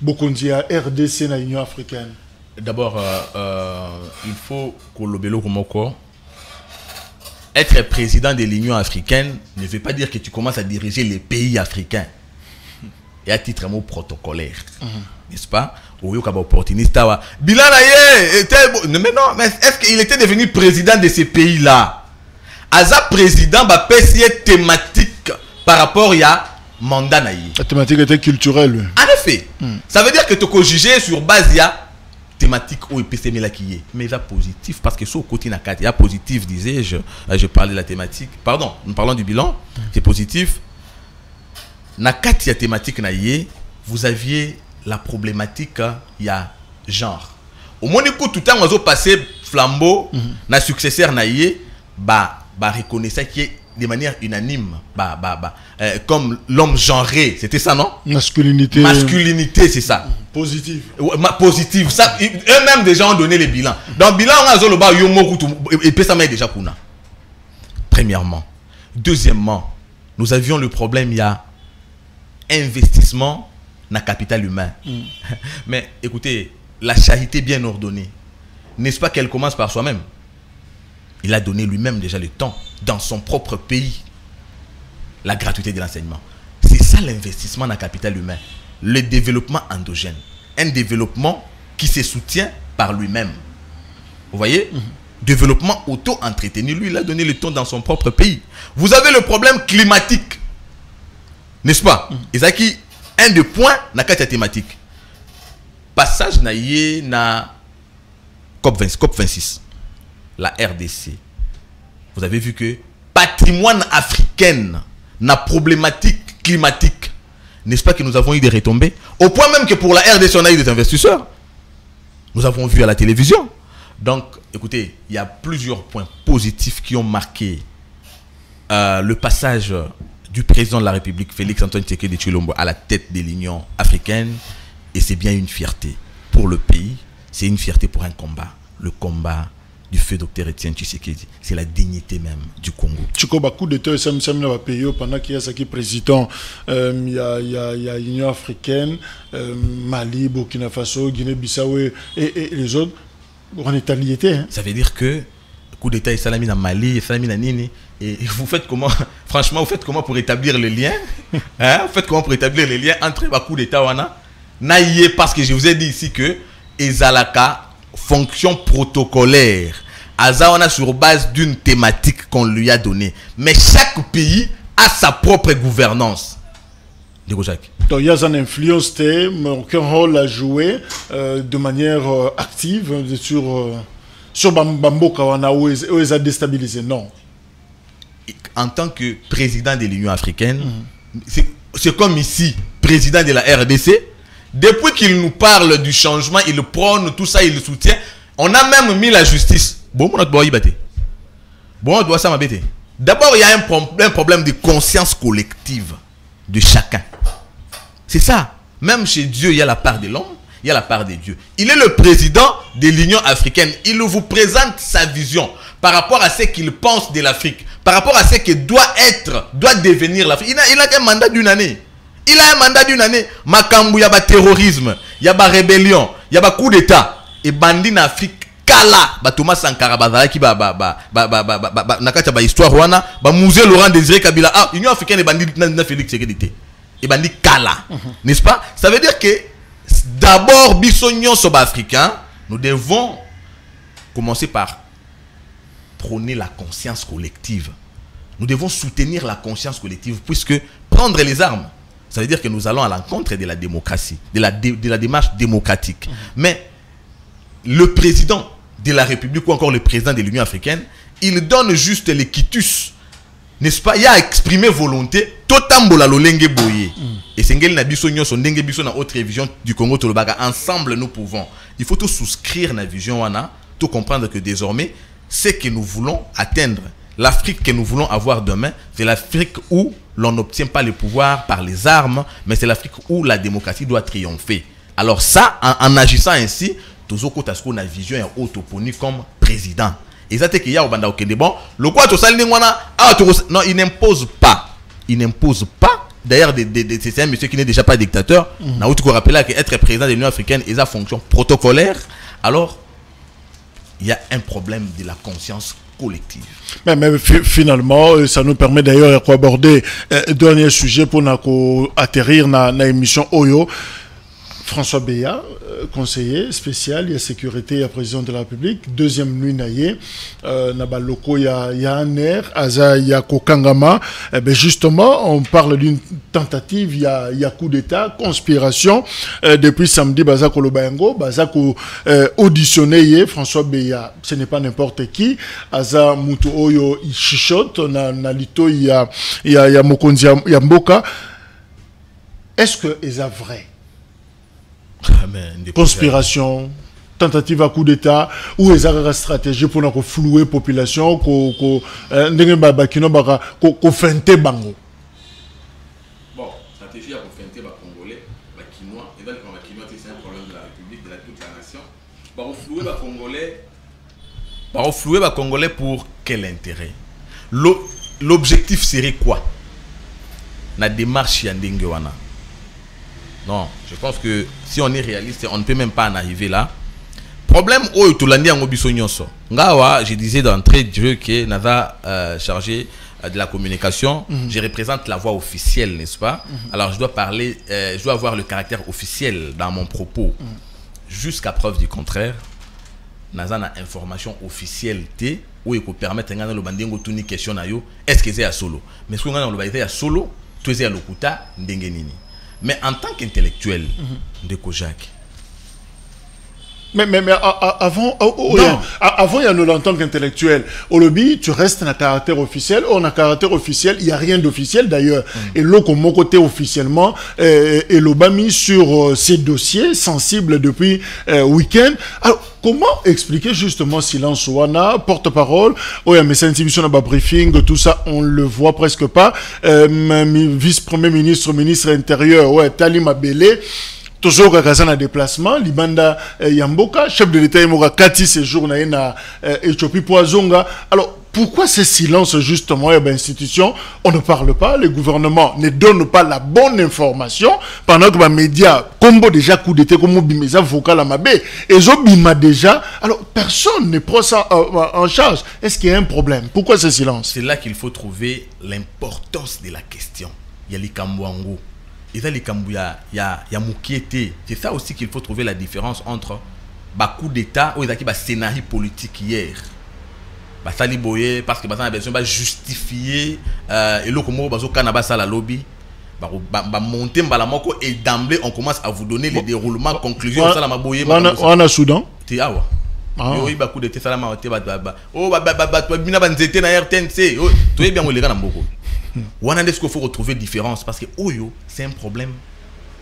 S1: Bokondia RDC na l'Union africaine?
S6: D'abord, il faut que le Bélo Komoko. Être président de l'Union africaine ne veut pas dire que tu commences à diriger les pays africains. Et à titre protocolaire. N'est-ce pas? Mais non, mais est-ce qu'il était devenu président de ces pays-là? Aza président, est thématique par rapport à mandat naïe.
S1: La thématique était culturelle.
S6: En effet. Ça veut dire que tu peux juger sur base de thématique ou épistémé là qui est, mais il y a positif parce que sur le côté il y a positif, disais-je. Je parlais de la thématique, pardon, nous parlons du bilan, c'est positif. Nakati ya thématique naïe, vous aviez la problématique, il y a genre. Au moins, tout le temps, on a passé flambeau, na successeur naïe, reconnaissait qui est de manière unanime, comme l'homme genré, c'était ça, non? Masculinité, c'est ça.
S1: Positive.
S6: Positive. Ça, eux-mêmes déjà ont donné les bilans. Dans le bilan, on a zolo ba yomokutu et puis ça m'a déjà kuna. Premièrement. Deuxièmement, nous avions le problème, il y a investissement dans le capital humain. Mais écoutez, la charité bien ordonnée, n'est-ce pas qu'elle commence par soi-même? Il a donné lui-même déjà le temps dans son propre pays. La gratuité de l'enseignement. C'est ça l'investissement dans le capital humain. Le développement endogène. Un développement qui se soutient par lui-même. Vous voyez? Développement auto-entretenu. Lui, il a donné le temps dans son propre pays. Vous avez le problème climatique. N'est-ce pas? Et ça qui un des points dans la thématique. Passage na COP26. La RDC. Vous avez vu que patrimoine africain, na problématique climatique, n'est-ce pas que nous avons eu des retombées? Au point même que pour la RDC, on a eu des investisseurs. Nous avons vu à la télévision. Donc, écoutez, il y a plusieurs points positifs qui ont marqué le passage du président de la République, Félix Antoine Tshisekedi Tshilombo, à la tête de l'Union africaine. Et c'est bien une fierté pour le pays. C'est une fierté pour un combat. Le combat du feu docteur Etienne Tshisekedi. C'est la dignité même du Congo.
S1: Tu as beaucoup de temps pendant qu'il y a ce qui président, il y a l'Union africaine, Mali, Burkina Faso, Guinée-Bissau et les autres. On est alliés. Hein? Ça
S6: veut dire que coup d'État est salami dans Mali, salami dans Nini. Et vous faites comment? Franchement, vous faites comment pour établir le lien? Hein? Vous faites comment pour établir les liens entre les coups d'État wana? Naïe, parce que je vous ai dit ici que Ezalaka, fonction protocolaire, Azawana sur base d'une thématique qu'on lui a donnée. Mais chaque pays a sa propre gouvernance.
S1: Donc il y a une influence, mais aucun rôle à jouer de manière active sur Bamboka où ils ont déstabilisé. Non.
S6: En tant que président de l'Union africaine, c'est comme ici, président de la RDC, depuis qu'il nous parle du changement, il prône tout ça, il le soutient. On a même mis la justice. Bon, on doit y battre. Bon, on doit ça m'embêter. D'abord, il y a un problème de conscience collective de chacun. C'est ça. Même chez Dieu, il y a la part de l'homme, il y a la part de Dieu. Il est le président de l'Union africaine. Il vous présente sa vision par rapport à ce qu'il pense de l'Afrique, par rapport à ce que doit devenir l'Afrique. Il a qu'un mandat d'une année. Il a un mandat d'une année. Makambu, il y a terrorisme, il y a rébellion, il y a coup d'État. Et bandit en Afrique, Kala, Thomas Sankara, qui histoire, musée Laurent Désiré Kabila. Ah, Union africaine et bandit Félix Tshisekedi. Et bandit Kala. N'est-ce pas? Ça veut dire que d'abord, bisognon soba africain, nous devons commencer par prôner la conscience collective. Nous devons soutenir la conscience collective, puisque prendre les armes, ça veut dire que nous allons à l'encontre de la démocratie, de la démarche démocratique. Mais le président de la République ou encore le président de l'Union africaine, il donne juste les quitus, n'est-ce pas? Il a exprimé volonté, totambola lolenge boye. Et c'est ngel na biso nyoso ndenge biso na autre vision du Congo tolobaka. Ensemble nous pouvons. Il faut tout souscrire na vision wana, tout comprendre que désormais, ce que nous voulons atteindre, l'Afrique que nous voulons avoir demain, c'est l'Afrique où l'on n'obtient pas le pouvoir par les armes, mais c'est l'Afrique où la démocratie doit triompher. Alors ça, en agissant ainsi, Tozoko Tasko na vision et autoponi comme président. Et ça, c'est qu'il y a au Banda Okende. Bon, le quoi, non, il n'impose pas. Il n'impose pas. D'ailleurs, c'est un monsieur qui n'est déjà pas dictateur. N'a outre qu'on rappelle qu'être président de l'Union africaine est sa fonction protocolaire. Alors, il y a un problème de la conscience collective.
S1: Mais finalement, ça nous permet d'ailleurs d'aborder le dernier sujet pour atterrir dans l'émission Oyo. François Beya, conseiller spécial, il y a sécurité, il y a président de la République. Deuxième nuit, il y a un air, il y a Kokangama. Justement, on parle d'une tentative, il y a coup d'État, conspiration. Depuis samedi, Bazako Lobayango, Bazako auditionné François Beya. Ce n'est pas n'importe qui. Aza Mutu Oyo, il chichote. Nalito, il y a Mokonzi, il y a Mboka. Est-ce que c'est vrai? Conspiration, tentative à coup d'état ou les stratégie pour nous flouer la population ko ndenge ba kino ba ko fente bango.
S6: Bon, stratégie à fente ba congolais, ba kinois, et donc ba kinois c'est un problème de la République, de toute la nation. Ba flouer ba congolais. Ba flouer ba congolais pour quel intérêt? L'objectif serait quoi? La démarche yandenge wana. Non, je pense que si on est réaliste, on ne peut même pas en arriver là. Problème où tout l'année en obisonyoso. Ngawa, je disais d'entrée de jeu que Naza chargé de la communication, je représente la voix officielle, n'est-ce pas? Alors je dois parler, je dois avoir le caractère officiel dans mon propos. Jusqu'à preuve du contraire, Naza na information officielle T où il peut permettre ngana lo bandingo tuni question na yo, est-ce que c'est à solo? Mais ce qu'on a lo baité à solo, tu es à lokuta ndenge nini. Mais en tant qu'intellectuel de Kojak.
S1: Mais avant, avant il y a nous en tant qu'intellectuel. Au lobby, tu restes dans un caractère officiel. On a un caractère officiel, il n'y a rien d'officiel d'ailleurs. Et là, comme mon côté officiellement, et l'Obami sur ces dossiers sensibles depuis week-end. Alors, comment expliquer justement silence Wana, porte-parole, oh, mais c'est une émission briefing, tout ça, on le voit presque pas. Vice-premier ministre, ministre intérieur, ouais, Tali Mabele. Toujours Gagazan à déplacement, Libanda Yamboka, chef de l'État Yamboka, Kati séjour na Éthiopie Poisonga. Alors, pourquoi ce silence justement? Institution, on ne parle pas, le gouvernement ne donne pas la bonne information, pendant que les médias, comme déjà coup d'état, comme Bimeza vocal à Mabé, et Zobima déjà, alors personne ne prend ça en charge. Est-ce qu'il y a un problème? Pourquoi ce silence?
S6: C'est là qu'il faut trouver l'importance de la question. Il y a les Kambouango. Et là, les Kambouya, il y a Moukiete. C'est ça aussi qu'il faut trouver la différence entre coup d'État ou les scénario politique hier. Sali Boye, parce que a besoin de justifier et le Komo Bazo Kanabasa la lobby. Monter Balamoko et d'emblée on commence à vous donner les déroulements, conclusions.
S1: On a Soudan.
S6: Tu as oui, coup d'État, salama, oh, banzete na RTNC. Tu es bien, on les gars beaucoup. Est-ce qu'il faut retrouver différence parce que Oyo, c'est un problème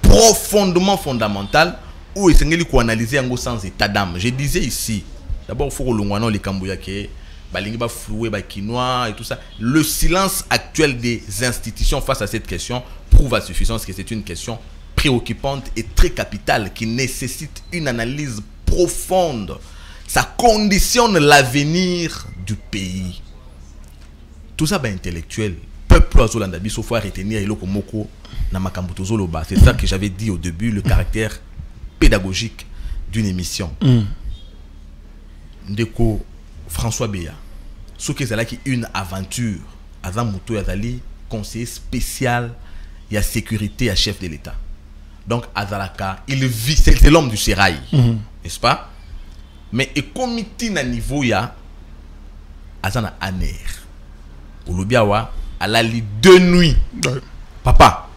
S6: profondément fondamental où il faut analyser en sens état d'âme. Je disais ici, d'abord il faut que les Kambouyake, Balingiba floué, Kinois et tout ça. Le silence actuel des institutions face à cette question prouve à suffisance que c'est une question préoccupante et très capitale qui nécessite une analyse profonde. Ça conditionne l'avenir du pays. Tout ça, intellectuel. Peuple azolanda biso faut retenir eloko moko na makambo tozoloba. C'est ça que j'avais dit au début, le caractère pédagogique d'une émission. Ndeko François Béa, ce qui est là qui une aventure avant Mouto Yazali, conseiller spécial et à sécurité à chef de l'État. Donc Azalaka, il vit, c'est l'homme du sérail, n'est-ce pas? Mais et comité na niveau ya Azana Aner. Olubiawa à la lit de nuit. Papa,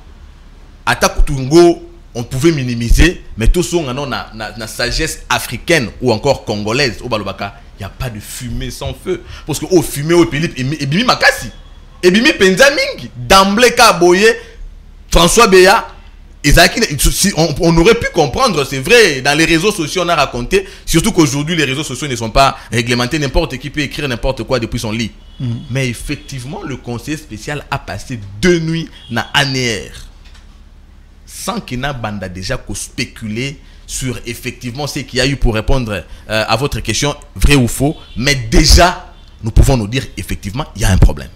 S6: à Takutungo, on pouvait minimiser, mais tout ça, on a na sagesse africaine ou encore congolaise, au Balobaka, il n'y a pas de fumée sans feu. Parce que au fumée, au Philippe, et bimi makasi, et bimi penzaming, d'emblée kaboye, François Béa, on aurait pu comprendre, c'est vrai, dans les réseaux sociaux, on a raconté, surtout qu'aujourd'hui, les réseaux sociaux ne sont pas réglementés, n'importe qui peut écrire n'importe quoi depuis son lit. Mais effectivement, le conseiller spécial a passé 2 nuits dans ANR, sans qu'il n'a banda déjà qu'au spéculer sur effectivement ce qu'il y a eu pour répondre à votre question, vrai ou faux, mais déjà, nous pouvons nous dire, effectivement, il y a un problème.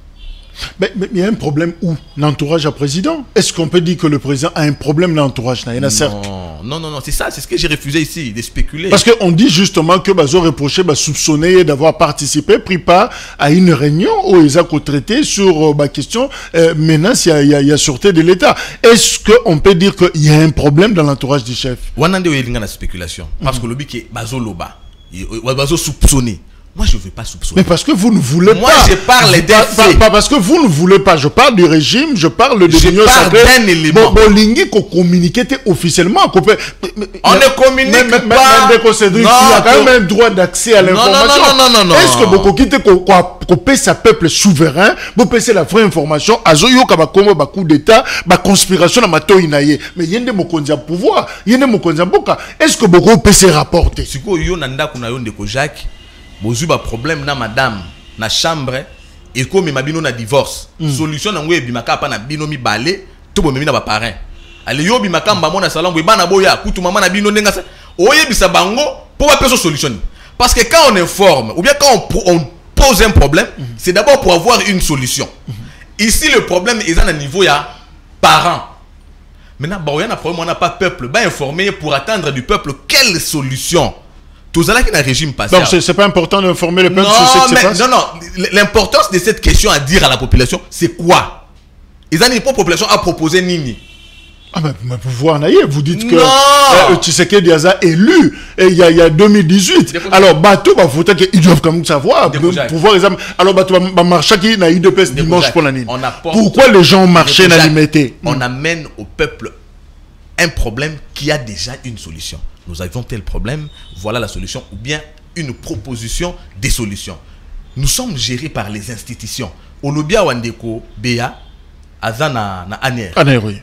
S1: Mais il y a un problème où l'entourage à président. Est-ce qu'on peut dire que le président a un problème d'entourage?
S6: Non, c'est ça, c'est ce que j'ai refusé ici, de spéculer.
S1: Parce qu'on dit justement que Bazo reproché, soupçonné d'avoir participé, pris part à une réunion où ils ont traité sur la question menace, il y a sûreté de l'État. Est-ce qu'on peut dire qu'il y a un problème dans l'entourage du chef?
S6: On a la spéculation. Parce que le but est Bazo Loba, Bazo soupçonné. Moi, je ne veux pas soupçonner.
S1: Mais parce que vous ne voulez pas.
S6: Moi, je parle des faits.
S1: Pas parce que vous ne voulez pas. Je parle du régime, je parle de l'Union sacrée.
S6: Je parle d'un élément.
S1: Bolingi qu'on communiquait officiellement.
S6: On ne communique pas.
S1: Mais Cédric, il a quand même un droit d'accès à l'information.
S6: Non.
S1: Est-ce que vous quittez qu'on paie sa peuple souverain, vous paissez la vraie information, azoyo kabakomo ba coup d'état, ba conspiration na mato inaye. Mais yende mokonzi à pouvoir, yende mokonzi à boka. Est-ce que vous paie ses rapporter?
S6: Si vous yo nanda kuna yo ndeko Jacques, bozu ba problème na madame na chambre et comme mabino na divorce. Solution na ngwe bimaka pa na bino mi balé, to bo memi na ba parrain. Ale yo bimaka mbamo na salon bana boya kutu mama na bino ndenga sa. Oye bisa bango pour ba personne solution. Parce que quand on informe ou bien quand on pose un problème, c'est d'abord pour avoir une solution. Ici le problème est à un niveau ya parents. Maintenant bah on a problème, on n'a pas peuple, bah informer pour attendre du peuple quelle solution. Tout ça là qui est un régime passé.
S1: Donc c'est pas important d'informer le peuple sur ce qui se passe.
S6: Non, l'importance de cette question à dire à la population, c'est quoi? Ils ont une population à proposer nini.
S1: Ah mais pouvoir naïe, vous dites que Tshisekedi a élu il y a 2018. Alors bateau va voter qu'ils doivent quand même savoir pouvoir exemple. Alors bateau va marcher qui n'a eu de pèse dimanche pour l'année. Pourquoi les gens marchaient dans l'immédiat?
S6: On amène au peuple un problème qui a déjà une solution. Nous avons tel problème, voilà la solution ou bien une proposition des solutions. Nous sommes gérés par les institutions. Olobia Wandeko Bea Azana na Aner.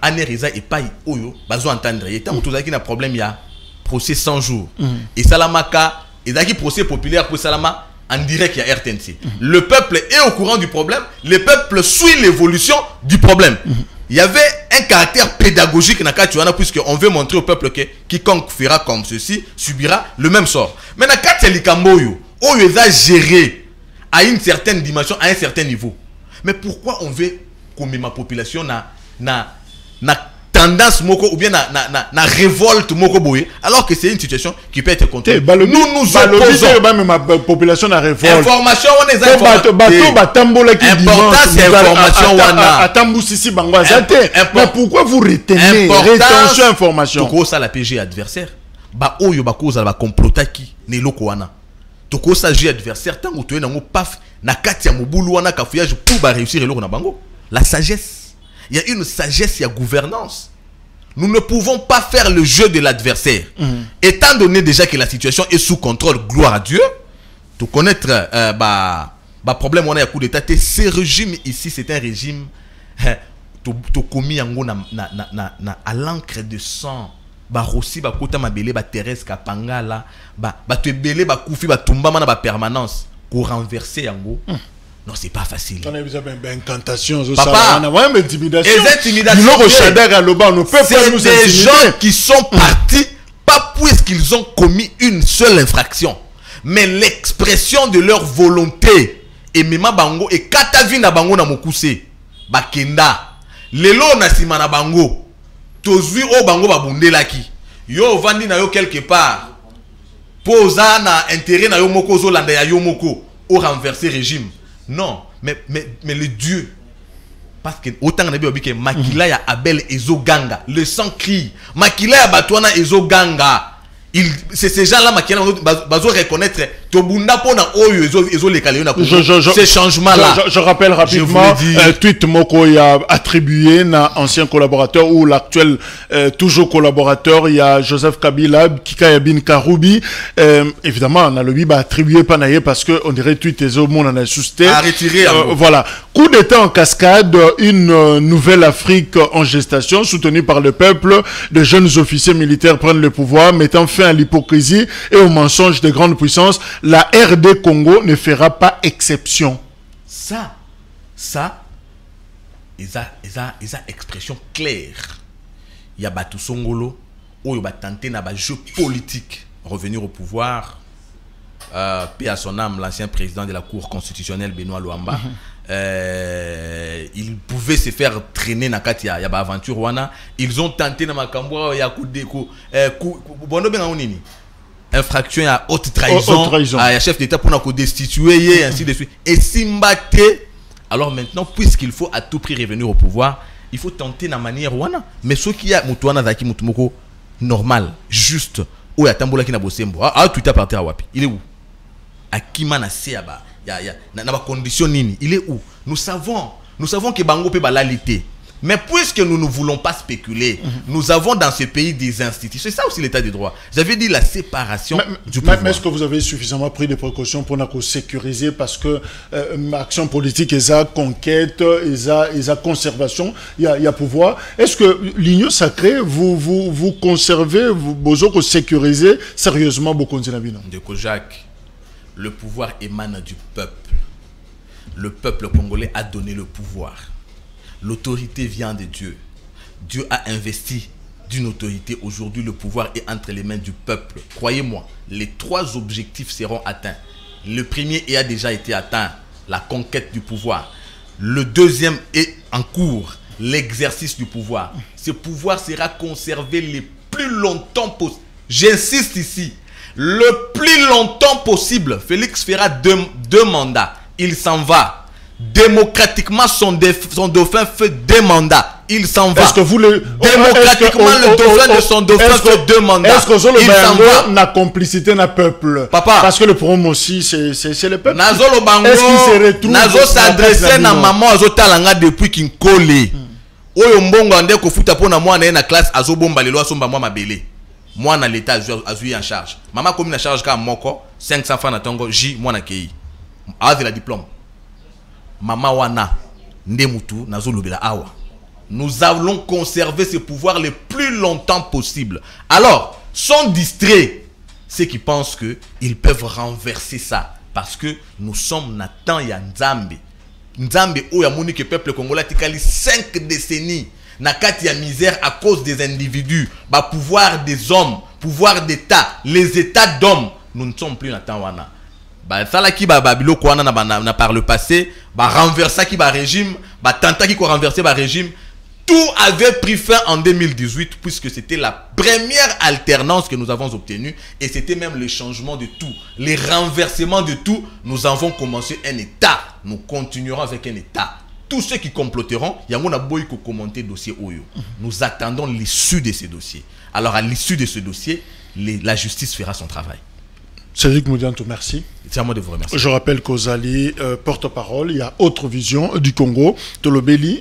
S6: Aner eza epai oyo bazo entendre. Et tant que tout un problème il y a procès 100 jours. Et Salamaka ezaki procès populaire pour Salama en direct il y a RTNC. Le peuple est au courant du problème, le peuple suit l'évolution du problème. Il y avait un caractère pédagogique dans Katuana puisque on veut montrer au peuple que quiconque fera comme ceci subira le même sort. Mais dans Katuelikamboyo, oyo eza géré à une certaine dimension, à un certain niveau. Mais pourquoi on veut comme ma population na tendance moko ou bien na révolte moko boye alors que c'est une situation qui peut être contrôlée. Nous opposons
S1: ma population na révolte.
S6: Information on est important c'est information wana.
S1: Atambu sisi bango azate. Mais pourquoi vous retenez rétention information?
S6: Toko ça la PG adversaire. Ba oyo ba cause ba complotaki ne loko wana. Toko ça G adversaire tango to na ngo paf na kati ya mobulu wana ka fouillage pour ba réussir eloko na bango. La sagesse. Il y a une sagesse, il y a gouvernance. Nous ne pouvons pas faire le jeu de l'adversaire. Étant donné déjà que la situation est sous contrôle, gloire à Dieu, de connaître problème, on a un coup d'état. Ce régime ici, c'est un régime commis à l'encre de sang. Rossi, Kota Mabele, Thérèse Kapangala, Tebele, Koufi, Tumbama, permanence pour renverser Yango. Non, c'est pas facile.
S1: On a besoin d'incantation.
S6: Papa,
S1: intimidation.
S6: C'est des gens qui sont partis, pas puisqu'ils ont commis une seule infraction, mais l'expression de leur volonté. Et Mima Bango et Katavina Bango na Mokuse. Bakenda. Lelo na sima na Bango. Tozui o Bango babunde laki. Yo vandi na yo quelque part. Posa na intérêt na yo moko zo landa ya yo moko. Au renverser régime. Non, mais le Dieu, parce que autant on a vu que Makila ya Abel ezo ganga, le sang crie. Makila ya Batouana ezo ganga. C'est ces gens-là Makila bazo reconnaître Tobunda pona oyo ezo les calés na ces changements-là.
S1: Je rappelle rapidement tweet moko il y a attribué na ancien collaborateur ou l'actuel toujours collaborateur, il y a Joseph Kabila Kikayabin Karoubi évidemment on a le bi attribué panaye parce que on dirait tweet ezo mon en a susté
S6: à retirer
S1: voilà, coup d'état en cascade, une nouvelle Afrique en gestation soutenue par le peuple, de jeunes officiers militaires prennent le pouvoir mettant fin à l'hypocrisie et au mensonge des grandes puissances. La RD Congo ne fera pas exception.
S6: Ça, ils ont expression claire. Il y a Batou Songolo, où il va tenter un jeu politique, revenir au pouvoir. Paix à son âme, l'ancien président de la Cour constitutionnelle, Benoît Luamba. Il pouvait se faire traîner dans Katia, il y a aventure wana. Ils ont tenté dans Makamboa, il y a coup de coup. Bono ben nini. Infraction à haute trahison. Il y a chef d'État pour nous destituer et ainsi de suite. Et Simbate, alors maintenant, puisqu'il faut à tout prix revenir au pouvoir, il faut tenter la manière wana. Mais ce qui a Moutouana Zaki Moutoumoko normal, juste, où il y a Tamboula qui n'a bossé, tout à partir à Wapi. Il est où? akima na se ba na ba condition nini, il est où? Nous savons que bango pe balalité. Mais puisque nous ne voulons pas spéculer, nous avons dans ce pays des institutions. C'est ça aussi l'état de droit. J'avais dit la séparation du pouvoir.
S1: Mais est-ce que vous avez suffisamment pris des précautions pour nous sécuriser? Parce que action politique, il y a conquête, il y a conservation, il y a pouvoir. Est-ce que l'union sacrée, vous conservez, vous sécurisez sérieusement beaucoup de Nabino?
S6: De Jacques, le pouvoir émane du peuple. Le peuple congolais a donné le pouvoir. L'autorité vient de Dieu. Dieu a investi d'une autorité. Aujourd'hui, le pouvoir est entre les mains du peuple. Croyez-moi, les 3 objectifs seront atteints. Le premier a déjà été atteint, la conquête du pouvoir. Le deuxième est en cours, l'exercice du pouvoir. Ce pouvoir sera conservé le plus longtemps possible. J'insiste ici, le plus longtemps possible. Félix fera deux mandats. Il s'en va. Démocratiquement, son dauphin fait 2 mandats. Il s'en va.
S1: Est-ce que vous le...
S6: Démocratiquement, le dauphin de son dauphin fait 2 mandats.
S1: Est-ce que il s'en va? Na complicité na peuple.
S6: Papa.
S1: Parce que le problème aussi, c'est le peuple.
S6: Nazolo Bango.
S1: Est-ce qu'il se retrouve?
S6: Nazo s'adresser na maman azo talanga depuis qu'il collé. Oyo mbongo ande ko futa pona mwana na classe azo bomba lelo asomba mwa mabele. Moi na l'état azu en charge. Maman comme na charge ka moko 500 francs na tongo J mwana kei. Avec la diplôme. Mama wana ndemutu nazo lobela awa. Nous allons conserver ce pouvoir le plus longtemps possible. Alors, sont distraits ceux qui pensent que ils peuvent renverser ça parce que nous sommes na temps ya Nzambe. Nzambe oya moni que peuple congolais tikali 5 décennies na kati ya misère à cause des individus, ba pouvoir des hommes, pouvoir d'État, les États d'hommes. Nous ne sommes plus na temps wana. Ça là qui ba biloko wana na par le passé, ba renverser qui ba régime, ba tenta qui ko renverser ba régime, tout avait pris fin en 2018 puisque c'était la première alternance que nous avons obtenue et c'était même le changement de tout, les renversements de tout. Nous avons commencé un État, nous continuerons avec un État. Tous ceux qui comploteront, il y a mon aboy qui commenter dossier Oyo. Nous attendons l'issue de ces dossiers. Alors à l'issue de ce dossier, la justice fera son travail.
S1: Cédric Moudianto, merci.
S6: C'est à moi de vous remercier.
S1: Je rappelle qu'Ozali porte-parole, il y a autre vision du Congo. Tolobeli,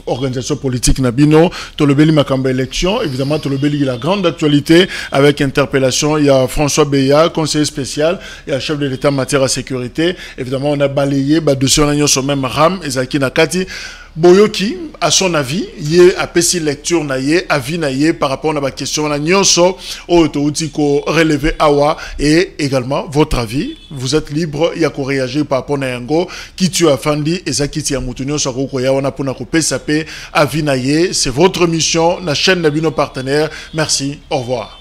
S1: organisation politique Nabino, Tolobeli Makamba élection. Évidemment, Tolobeli, il y a la grande actualité avec interpellation. Il y a François Beya, conseiller spécial, il y a chef de l'État en matière de sécurité. Évidemment, on a balayé, dossier on a sur même Ram, Ezaki Nakati. Boyoki, à son avis, il a pessi lecture naie, avis naie par rapport à la question na nyonso au ko relevé awa et également votre avis. Vous êtes libre, il y a qu'on réagir par rapport à yango qui tu as fandi et ça qui t'y a moutonio sur ko ya wana pona ko pesape avis naie. C'est votre mission, la chaîne Nabino partenaire. Merci, au revoir.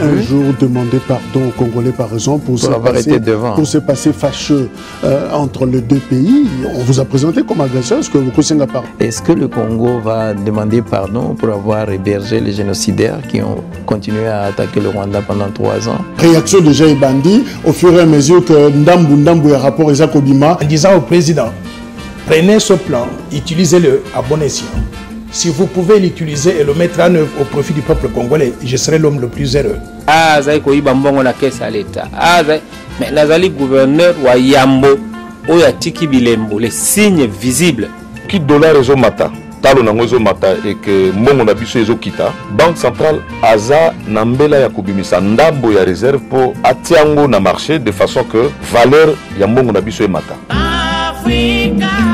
S1: Un jour demander pardon aux Congolais par exemple pour se passer fâcheux entre les deux pays. On vous a présenté comme agresseur. Est-ce que vous connaissez pardon?
S2: Est-ce que le Congo va demander pardon pour avoir hébergé les génocidaires qui ont continué à attaquer le Rwanda pendant 3 ans?
S1: Réaction déjà est bandit au fur et à mesure que Ndambu rapport Isaac Obima.
S3: En disant au président, prenez ce plan, utilisez-le à bon escient. Si vous pouvez l'utiliser et le mettre en œuvre au profit du peuple congolais, je serai l'homme le plus heureux.
S4: Ah, ça y est, bambongo na caisse à l'État. Ah, mais nazali gouverneur wa Yambo, oya tiki bilembo, les signes visibles.
S5: Qui dollar ezo mata, talo na ngozo mata et que mongo na biso ezo kita. Banque centrale aza na mbela ya kubimisa ndambo ya réserve pour atiango na marché de façon que valeur ya mongo na biso e mata. Africa.